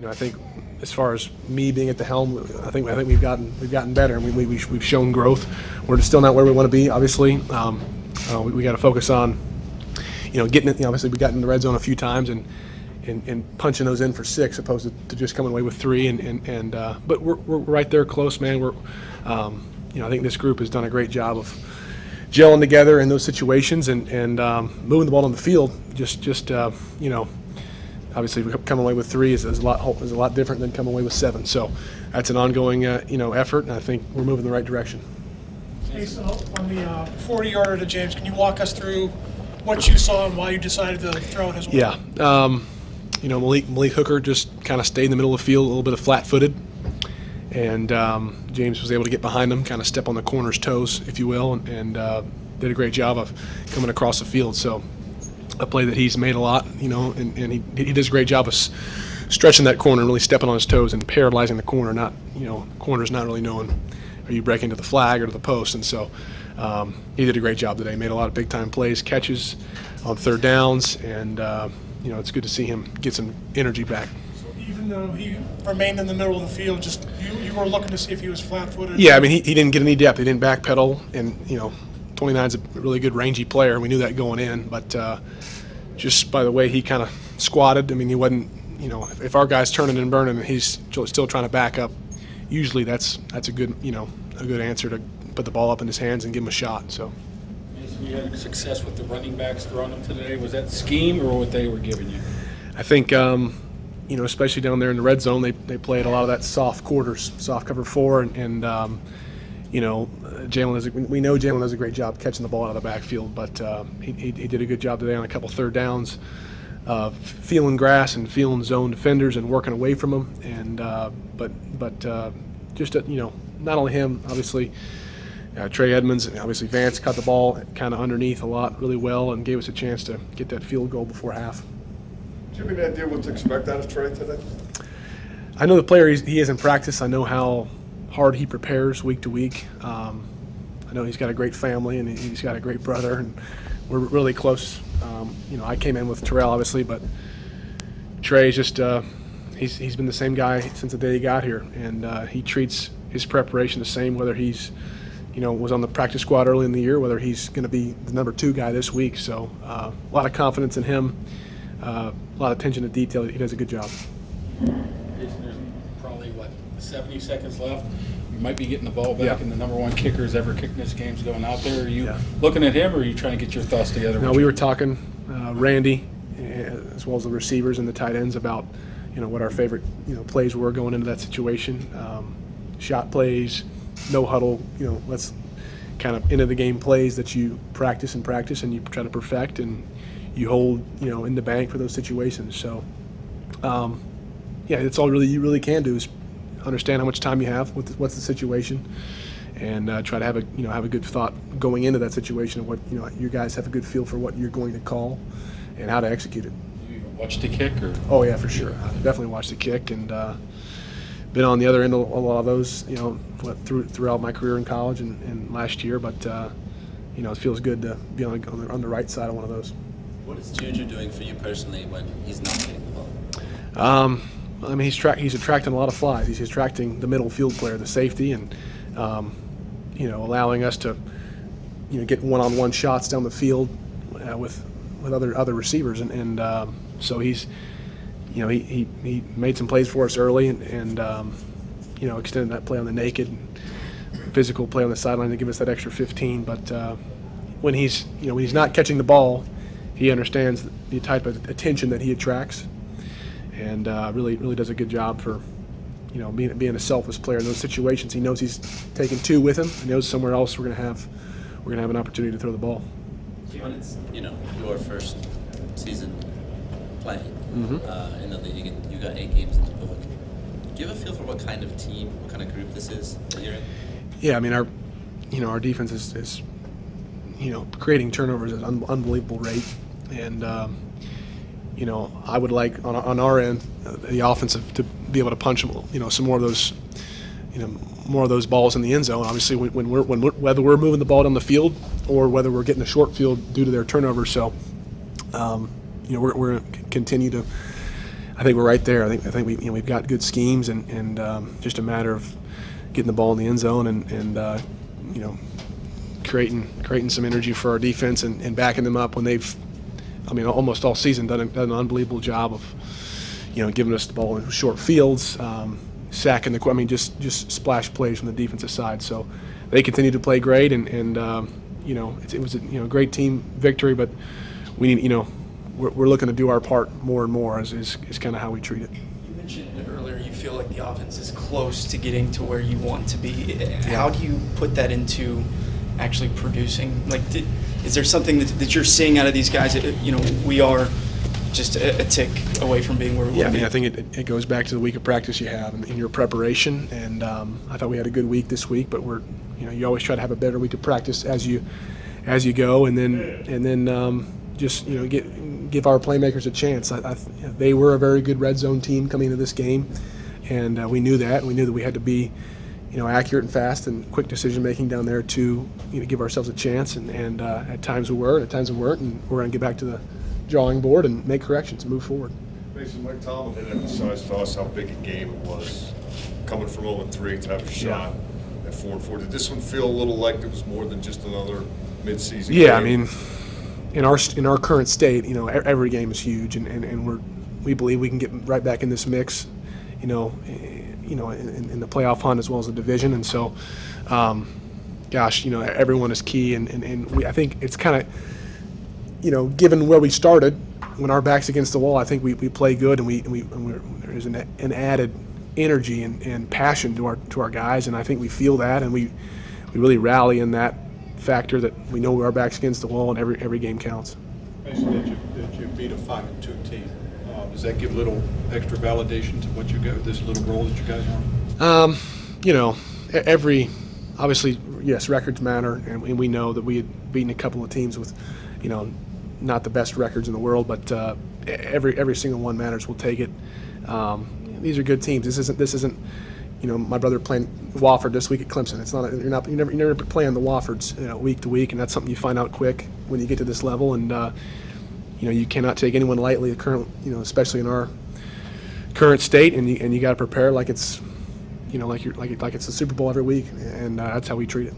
I think as far as me being at the helm, I think we've gotten better, and we've shown growth. We're still not where we want to be, obviously. We got to focus on, getting it. Obviously, we got in the red zone a few times and punching those in for 6, opposed to just coming away with 3. But we're right there, close, man. I think this group has done a great job of gelling together in those situations and moving the ball on the field. Obviously, coming away with 3 is a lot different than coming away with 7. So that's an ongoing effort, and I think we're moving in the right direction. Hey, so on the 40-yarder to James, can you walk us through what you saw and why you decided to throw it as well? Yeah. Malik Hooker just kind of stayed in the middle of the field, a little bit of flat-footed, and James was able to get behind him, kind of step on the corner's toes, if you will, and did a great job of coming across the field. So a play that he's made a lot, and he does a great job of stretching that corner, really stepping on his toes and paralyzing the corner. The corner's not really knowing, are you breaking to the flag or to the post? And so he did a great job today. Made a lot of big-time plays, catches on third downs, and it's good to see him get some energy back. So even though he remained in the middle of the field, just you were looking to see if he was flat-footed? Yeah, I mean, he didn't get any depth. He didn't backpedal, and 29's a really good rangy player. We knew that going in, but just by the way he kind of squatted, I mean, he wasn't, if our guy's turning and burning and he's still trying to back up, usually that's a good, a good answer to put the ball up in his hands and give him a shot. So you had success with the running backs throwing them today. Was that scheme or what they were giving you? I think, especially down there in the red zone, they played a lot of that soft quarters, soft cover 4, and we know Jalen does a great job catching the ball out of the backfield, but he did a good job today on a couple third downs, feeling grass and feeling zone defenders and working away from them. And not only him, obviously Trey Edmonds and obviously Vance caught the ball kind of underneath a lot really well and gave us a chance to get that field goal before half. Do you have any idea what to expect out of Trey today? I know the player he is in practice. I know how hard he prepares week to week. I know he's got a great family and he's got a great brother, and we're really close. I came in with Terrell, obviously, but Trey's just he's been the same guy since the day he got here, and he treats his preparation the same, whether he's was on the practice squad early in the year, whether he's going to be the number 2 guy this week. So a lot of confidence in him, a lot of attention to detail. He does a good job. There's probably 70 seconds left. You might be getting the ball back, and the number 1 kicker has ever kicked in this game's going out there. Are you looking at him, or are you trying to get your thoughts together? No, we were talking, Randy, as well as the receivers and the tight ends, about what our favorite plays were going into that situation. Shot plays, no huddle, let's kind of end of the game plays that you practice and you try to perfect and you hold in the bank for those situations. So it's all you really can do is understand how much time you have, what's the situation, and try to have a good thought going into that situation of what you guys have a good feel for what you're going to call and how to execute it. You even watch the kick, or? Oh yeah, for sure. I definitely watched the kick and been on the other end of a lot of those, throughout my career in college and last year. But it feels good to be on the right side of one of those. What is Juju doing for you personally when he's not getting the ball? I mean, he's attracting a lot of flies. He's attracting the middle field player, the safety, and allowing us to get one-on-one shots down the field with other receivers, and so he's he made some plays for us early and extended that play on the naked, physical play on the sideline to give us that extra 15. But when he's not catching the ball, he understands the type of attention that he attracts, and really does a good job for being a selfless player in those situations. He knows he's taking 2 with him. He knows somewhere else we're gonna have an opportunity to throw the ball. When it's your first season playing in the league, and you got 8 games in the book, do you have a feel for what kind of team, what kind of group this is that you're in? Yeah, I mean our defense is creating turnovers at an unbelievable rate, and I would like on our end the offensive to be able to punch some more of those more of those balls in the end zone. Obviously, whether we're moving the ball down the field or whether we're getting a short field due to their turnovers. So we're going to continue to I think we're right there. I think we've got good schemes and just a matter of getting the ball in the end zone and creating some energy for our defense and backing them up when they've, almost all season done an unbelievable job of, giving us the ball in short fields, sacking just splash plays from the defensive side. So they continue to play great and it was a great team victory, but we need we're looking to do our part more and more is kind of how we treat it. You mentioned earlier you feel like the offense is close to getting to where you want to be. How do you put that into actually producing? Like, is there something that you're seeing out of these guys? We are just a tick away from being where we want to be. I think it goes back to the week of practice you have in your preparation. And I thought we had a good week this week, but you always try to have a better week of practice as you go, and then just give our playmakers a chance. They were a very good red zone team coming into this game, and we knew that. We knew that we had to be accurate and fast and quick decision making down there to give ourselves a chance. And at times we were, and at times we weren't. And we're going to get back to the drawing board and make corrections and move forward. Mason, Mike Tomlin had emphasized to us how big a game it was, coming from 0-3 to have a shot at 4-4. Did this one feel a little like it was more than just another midseason game? In our current state, every game is huge, and we believe we can get right back in this mix, in the playoff hunt as well as the division. And so, everyone is key, and I think it's kind of, given where we started, when our back's against the wall, I think we play good, and there's an added energy and passion to our guys, and I think we feel that, and we really rally in that factor that we know our back's against the wall and every game counts. Mason, did you beat a 5-2 team? Does that give a little extra validation to what you got, this little role that you guys are on? Obviously, yes, records matter, and we know that we had beaten a couple of teams with, not the best records in the world, but every single one matters. We'll take it. These are good teams. This isn't. My brother playing Wofford this week at Clemson. It's not. You never playing the Woffords week to week, and that's something you find out quick when you get to this level. And you cannot take anyone lightly. Especially in our current state, and you got to prepare like it's, like it's the Super Bowl every week, and that's how we treat it.